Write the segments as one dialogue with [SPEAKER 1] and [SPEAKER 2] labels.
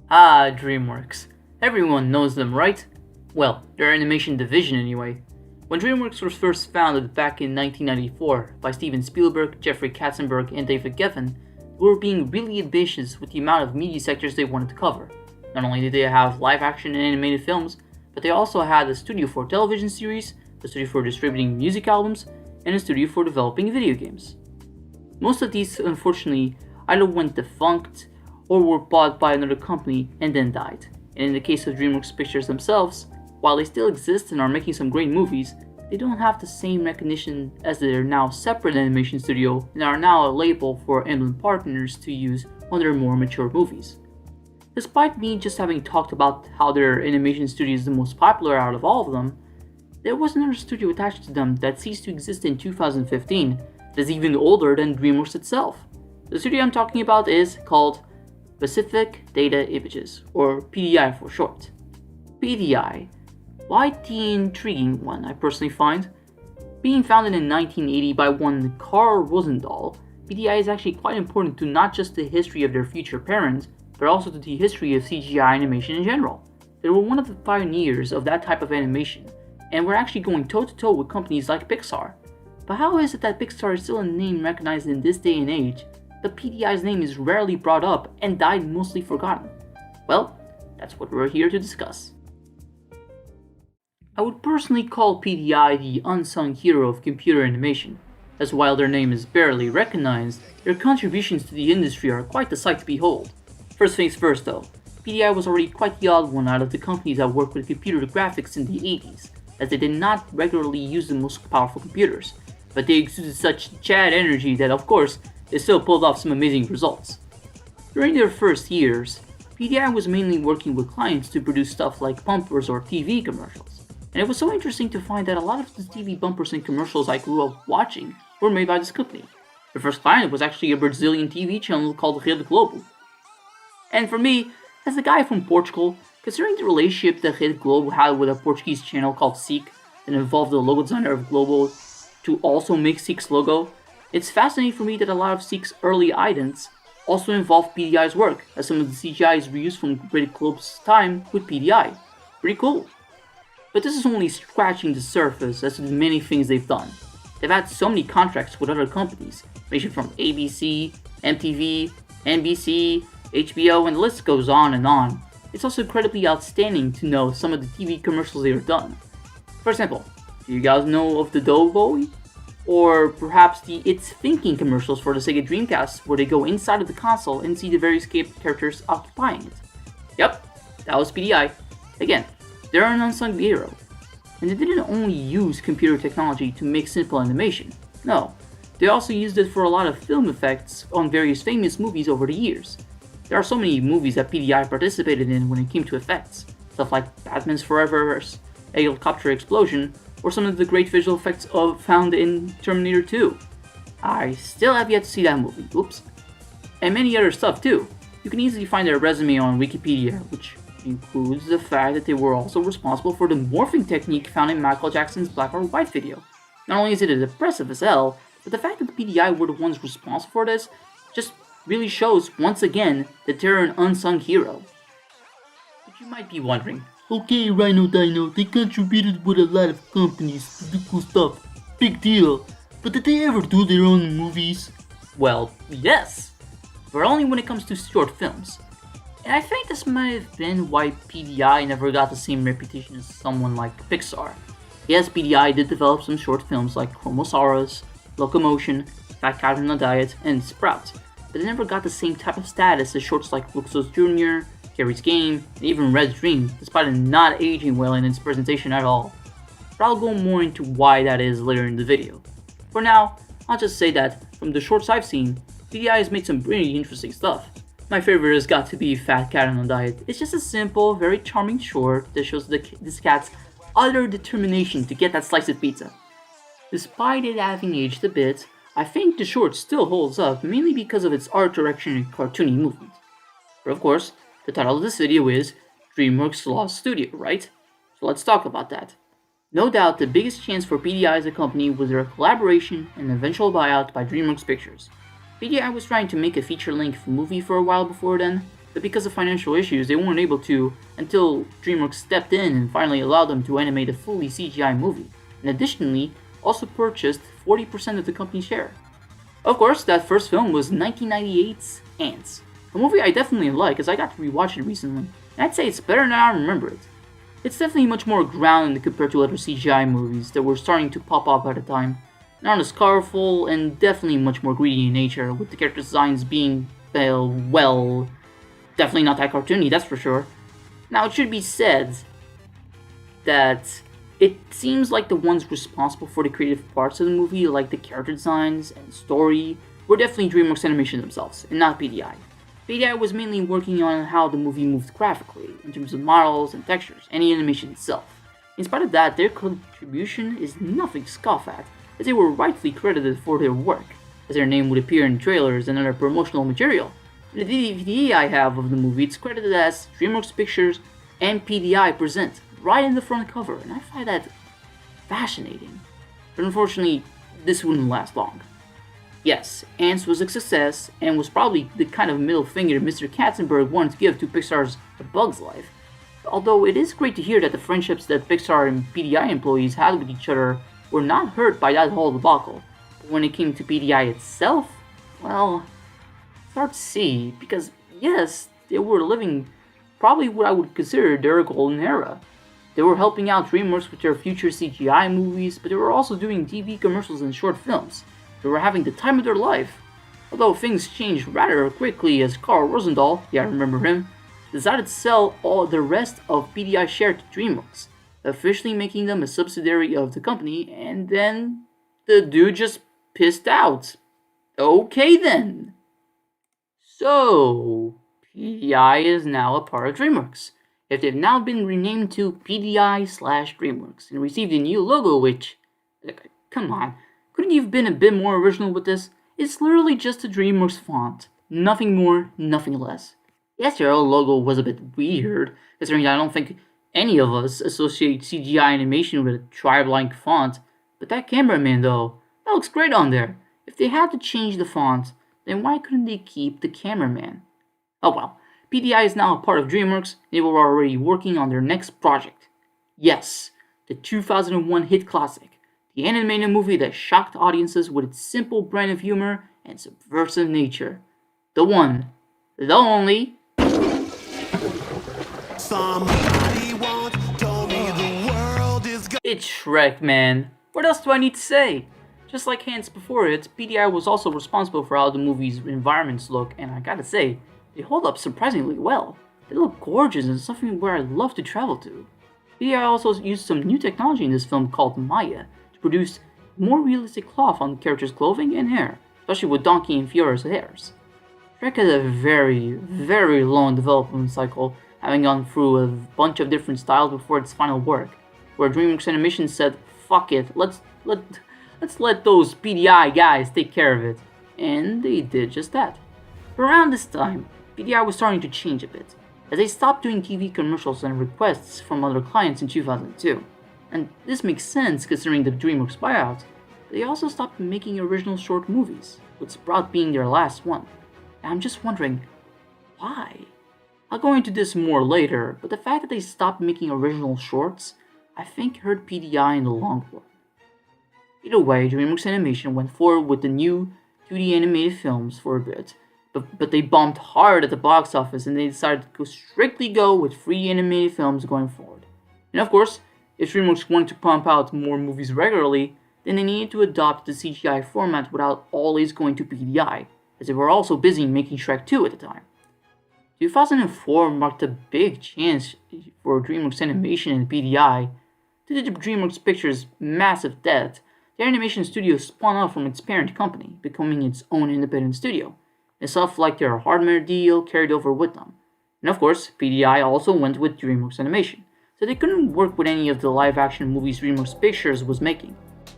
[SPEAKER 1] Ah, DreamWorks. Everyone knows them, right? Well, their animation division anyway. When DreamWorks was first founded back in 1994 by Steven Spielberg, Jeffrey Katzenberg, and David Geffen, they were being really ambitious with the amount of media sectors they wanted to cover. Not only did they have live action and animated films, but they also had a studio for television series, a studio for distributing music albums, and a studio for developing video games. Most of these, unfortunately, either went defunct or were bought by another company and then died. And in the case of DreamWorks Pictures themselves, while they still exist and are making some great movies, they don't have the same recognition as their now separate animation studio and are now a label for Emblem partners to use on their more mature movies. Despite me just having talked about how their animation studio is the most popular out of all of them, there was another studio attached to them that ceased to exist in 2015 that is even older than DreamWorks itself. The studio I'm talking about is called Pacific Data Images, or PDI for short. PDI, quite the intriguing one I personally find. Being founded in 1980 by one Carl Rosendahl, PDI is actually quite important to not just the history of their future parent, but also to the history of CGI animation in general. They were one of the pioneers of that type of animation, and were actually going toe-to-toe with companies like Pixar. But how is it that Pixar is still a name recognized in this day and age, but PDI's name is rarely brought up and died mostly forgotten? Well, that's what we're here to discuss. I would personally call PDI the unsung hero of computer animation, as while their name is barely recognized, their contributions to the industry are quite the sight to behold. First things first though, PDI was already quite the odd one out of the companies that worked with computer graphics in the 80s, as they did not regularly use the most powerful computers, but they exuded such Chad energy that of course, they still pulled off some amazing results. During their first years, PDI was mainly working with clients to produce stuff like bumpers or TV commercials, and it was so interesting to find that a lot of the TV bumpers and commercials I grew up watching were made by this company. The first client was actually a Brazilian TV channel called Rede Globo. And for me, as a guy from Portugal, considering the relationship that Rede Globo had with a Portuguese channel called SIC that involved the logo designer of Globo to also make SIC's logo, it's fascinating for me that a lot of SIC's early idents also involved PDI's work, as some of the CGI is reused from Rede Globo's time with PDI. Pretty cool. But this is only scratching the surface as to the many things they've done. They've had so many contracts with other companies, ranging from ABC, MTV, NBC, HBO, and the list goes on and on. It's also incredibly outstanding to know some of the TV commercials they have done. For example, do you guys know of the Doughboy? Or perhaps the It's Thinking commercials for the Sega Dreamcast, where they go inside of the console and see the various characters occupying it. Yep, that was PDI. Again, they're an unsung hero. And they didn't only use computer technology to make simple animation. No, they also used it for a lot of film effects on various famous movies over the years. There are so many movies that PDI participated in when it came to effects, stuff like Batman's Forever's helicopter explosion, or some of the great visual effects found in Terminator 2. I still have yet to see that movie, oops. And many other stuff too. You can easily find their resume on Wikipedia, which includes the fact that they were also responsible for the morphing technique found in Michael Jackson's Black or White video. Not only is it impressive as hell, but the fact that the PDI were the ones responsible for this just really shows, once again, that they're an unsung hero. But you might be wondering,
[SPEAKER 2] Okay, Rhino Dino, they contributed with a lot of companies to do cool stuff. Big deal. But did they ever do their own movies?
[SPEAKER 1] well, yes, but only when it comes to short films. And I think this might have been why PDI never got the same reputation as someone like Pixar. Yes, PDI did develop some short films like Chromosaurus, Locomotion, Fat Cat on a Diet, and Sprout, but they never got the same type of status as shorts like Luxos Jr., Carrie's Game, and even Red Dream, despite it not aging well in its presentation at all. But I'll go more into why that is later in the video. For now, I'll just say that, from the shorts I've seen, PDI has made some pretty interesting stuff. My favorite has got to be Fat Cat on a Diet. It's just a simple, very charming short that shows this cat's utter determination to get that slice of pizza. Despite it having aged a bit, I think the short still holds up, mainly because of its art direction and cartoony movement. But of course, the title of this video is DreamWorks Lost Studio, right? So let's talk about that. No doubt the biggest chance for PDI as a company was their collaboration and eventual buyout by DreamWorks Pictures. PDI was trying to make a feature-length movie for a while before then, but because of financial issues, they weren't able to until DreamWorks stepped in and finally allowed them to animate a fully CGI movie, and additionally, also purchased 40% of the company's share. Of course, that first film was 1998's Antz, a movie I definitely like as I got to rewatch it recently, and I'd say it's better than I remember it. It's definitely much more grounded compared to other CGI movies that were starting to pop up at the time, not as colorful and definitely much more greedy in nature, with the character designs being, well, definitely not that cartoony, that's for sure. Now, it should be said that it seems like the ones responsible for the creative parts of the movie, like the character designs and story, were definitely DreamWorks Animation themselves, and not PDI. PDI was mainly working on how the movie moved graphically, in terms of models and textures, and the animation itself. In spite of that, their contribution is nothing to scoff at, as they were rightfully credited for their work, as their name would appear in trailers and other promotional material. In the DVD I have of the movie, it's credited as DreamWorks Pictures and PDI Present, right in the front cover, and I find that fascinating. But unfortunately, this wouldn't last long. Yes, Antz was a success, and was probably the kind of middle finger Mr. Katzenberg wanted to give to Pixar's A Bug's Life. Although it is great to hear that the friendships that Pixar and PDI employees had with each other were not hurt by that whole debacle. But when it came to PDI itself, well, it's hard to see, because yes, they were living probably what I would consider their golden era. They were helping out DreamWorks with their future CGI movies, but they were also doing TV commercials and short films. They were having the time of their life. Although things changed rather quickly as Carl Rosendahl, yeah I remember him, decided to sell all the rest of PDI share to DreamWorks, officially making them a subsidiary of the company, and then the dude just pissed out. Okay then. So, PDI is now a part of DreamWorks. If they've now been renamed to PDI/DreamWorks and received a new logo, which, come on, couldn't you have been a bit more original with this? It's literally just a DreamWorks font. Nothing more, nothing less. Yes, their old logo was a bit weird, considering I don't think any of us associate CGI animation with a tribe-like font, but that cameraman though, that looks great on there. If they had to change the font, then why couldn't they keep the cameraman? Oh well, PDI is now a part of DreamWorks, and they were already working on their next project. Yes, the 2001 hit classic, the animated movie that shocked audiences with its simple brand of humor and subversive nature. The one, the only...
[SPEAKER 3] Somebody once told me the world is
[SPEAKER 1] It's Shrek, man. What else do I need to say? Just like Antz before it, PDI was also responsible for how the movie's environments look, and I gotta say, they hold up surprisingly well. They look gorgeous and something where I'd love to travel to. PDI also used some new technology in this film called Maya to produce more realistic cloth on the characters' clothing and hair, especially with Donkey and Fiora's hairs. Shrek had a very, very long development cycle, having gone through a bunch of different styles before its final work, where DreamWorks Animation said, fuck it, let's let those PDI guys take care of it. And they did just that. But around this time, PDI was starting to change a bit, as they stopped doing TV commercials and requests from other clients in 2002. And this makes sense considering the DreamWorks buyout, but they also stopped making original short movies, with Sprout being their last one. And I'm just wondering, why? I'll go into this more later, but the fact that they stopped making original shorts, I think hurt PDI in the long run. Either way, DreamWorks Animation went forward with the new 2D animated films for a bit, but they bombed hard at the box office and they decided to strictly go with 3D animated films going forward. And of course, if DreamWorks wanted to pump out more movies regularly, then they needed to adopt the CGI format without always going to PDI, as they were also busy making Shrek 2 at the time. 2004 marked a big chance for DreamWorks Animation and PDI. Due to DreamWorks Pictures' massive debt, the animation studio spun off from its parent company, becoming its own independent studio, and stuff like their hardware deal carried over with them. And of course, PDI also went with DreamWorks Animation, so they couldn't work with any of the live-action movies DreamWorks Pictures was making.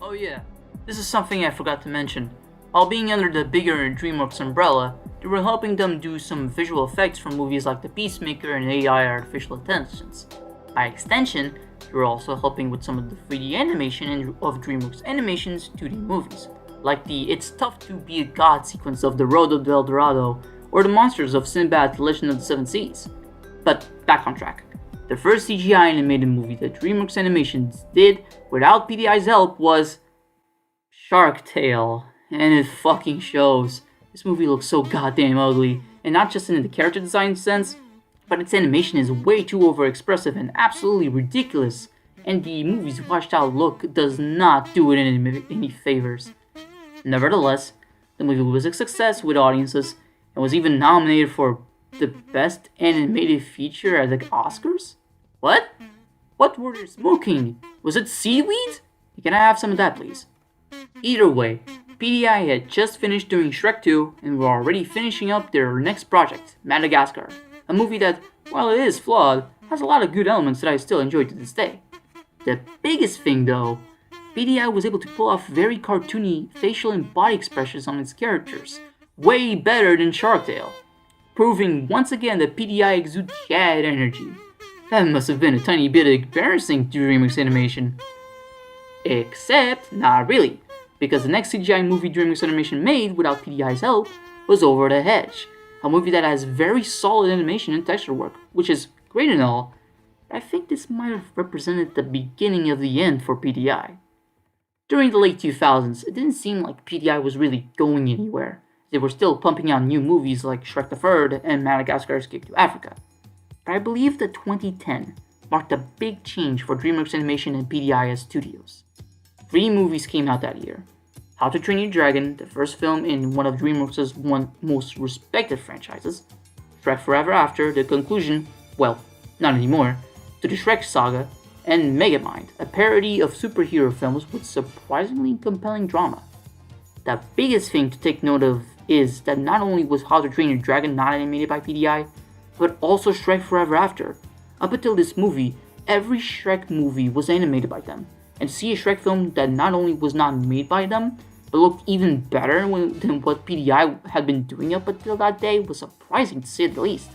[SPEAKER 1] Oh yeah, this is something I forgot to mention. While being under the bigger DreamWorks umbrella, they were helping them do some visual effects for movies like The Peacemaker and AI Artificial Intelligence. By extension, they were also helping with some of the 3D animation of DreamWorks Animation's 2D movies, like the It's Tough to Be a God sequence of The Road of El Dorado, or the monsters of Sinbad The Legend of the Seven Seas. But back on track. The first CGI animated movie that DreamWorks Animations did without PDI's help was Shark Tale, and it fucking shows. This movie looks so goddamn ugly, and not just in the character design sense, but its animation is way too overexpressive and absolutely ridiculous, and the movie's washed out look does not do it any favors. Nevertheless, the movie was a success with audiences, and was even nominated for the Best Animated Feature at the Oscars? What? What were you smoking? Was it seaweed? Can I have some of that, please? Either way, PDI had just finished doing Shrek 2 and were already finishing up their next project, Madagascar, a movie that, while it is flawed, has a lot of good elements that I still enjoy to this day. The biggest thing though, PDI was able to pull off very cartoony facial and body expressions on its characters, way better than Shark Tale, proving once again that PDI exudes Chad energy. That must have been a tiny bit embarrassing to DreamWorks Animation. Except, not really, because the next CGI movie DreamWorks Animation made without PDI's help was Over the Hedge, a movie that has very solid animation and texture work, which is great and all, but I think this might have represented the beginning of the end for PDI. During the late 2000s, it didn't seem like PDI was really going anywhere. They were still pumping out new movies like Shrek the Third and Madagascar Escape to Africa. But I believe that 2010 marked a big change for DreamWorks Animation and PDI as studios. 3 movies came out that year. How to Train Your Dragon, the first film in one of DreamWorks' most respected franchises. Shrek Forever After, the conclusion, well, not anymore, to the Shrek saga, and Megamind, a parody of superhero films with surprisingly compelling drama. The biggest thing to take note of is that not only was How to Train Your Dragon not animated by PDI, but also Shrek Forever After. Up until this movie, every Shrek movie was animated by them, and to see a Shrek film that not only was not made by them, but looked even better than what PDI had been doing up until that day was surprising to say the least.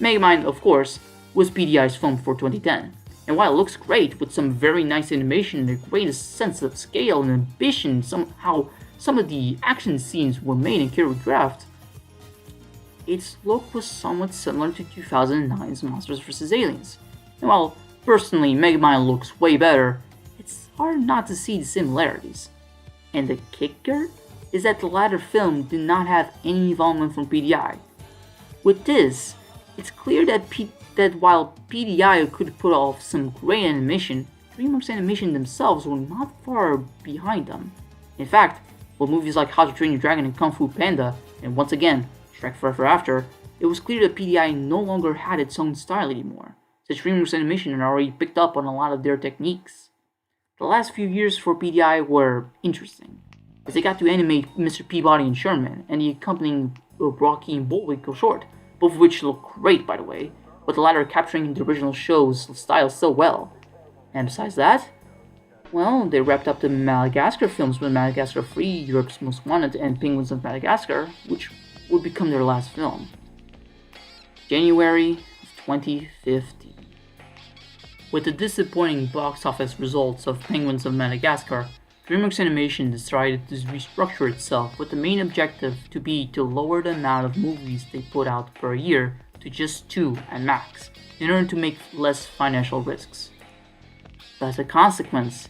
[SPEAKER 1] Megamind, of course, was PDI's film for 2010, and while it looks great with some very nice animation and a great sense of scale and ambition, somehow some of the action scenes were made and choreographed, its look was somewhat similar to 2009's Monsters vs. Aliens. And while personally Megamind looks way better, it's hard not to see the similarities. And the kicker is that the latter film did not have any involvement from PDI. With this, it's clear that while PDI could put off some great animation, DreamWorks Animation themselves were not far behind them. In fact, with movies like How to Train Your Dragon and Kung Fu Panda, and once again, Shrek Forever After, it was clear that PDI no longer had its own style anymore, since DreamWorks Animation had already picked up on a lot of their techniques. The last few years for PDI were interesting, as they got to animate Mr. Peabody and Sherman, and the accompanying Rocky and Bullwinkle short, both of which look great by the way, with the latter capturing the original show's style so well. And besides that, well, they wrapped up the Madagascar films with Madagascar 3, Europe's Most Wanted, and Penguins of Madagascar, which would become their last film. January of 2015. With the disappointing box office results of Penguins of Madagascar, DreamWorks Animation decided to restructure itself with the main objective to be to lower the amount of movies they put out per year to just 2 at max, in order to make less financial risks. But as a consequence,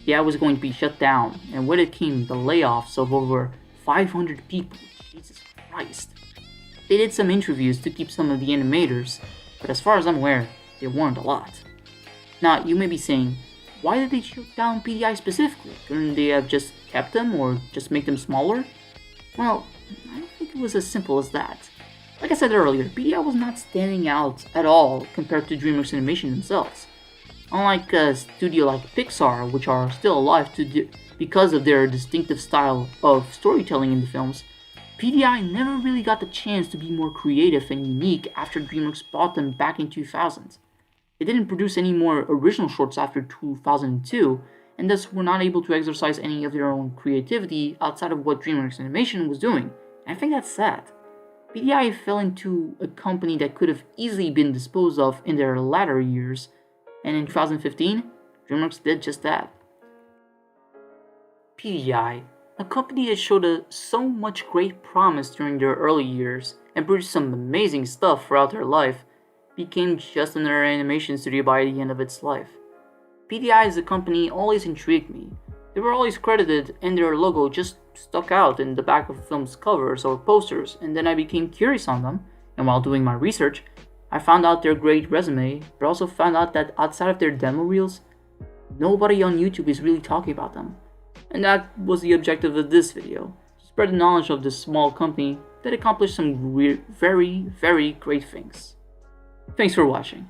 [SPEAKER 1] PDI was going to be shut down, and with it came the layoffs of over 500 people. Jesus Christ. They did some interviews to keep some of the animators, but as far as I'm aware, they weren't a lot. Now, you may be saying, why did they shut down PDI specifically? Couldn't they have just kept them or just make them smaller? Well, I don't think it was as simple as that. Like I said earlier, PDI was not standing out at all compared to DreamWorks Animation themselves. Unlike a studio like Pixar, which are still alive because of their distinctive style of storytelling in the films, PDI never really got the chance to be more creative and unique after DreamWorks bought them back in 2000. They didn't produce any more original shorts after 2002, and thus were not able to exercise any of their own creativity outside of what DreamWorks Animation was doing. And I think that's sad. PDI fell into a company that could have easily been disposed of in their latter years, and in 2015, DreamWorks did just that. PDI, a company that showed so much great promise during their early years, and produced some amazing stuff throughout their life, became just another animation studio by the end of its life. PDI as a company always intrigued me. They were always credited and their logo just stuck out in the back of films' covers or posters, and then I became curious on them, and while doing my research, I found out their great resume, but also found out that outside of their demo reels, nobody on YouTube is really talking about them. And that was the objective of this video, to spread the knowledge of this small company that accomplished some very, very great things. Thanks for watching.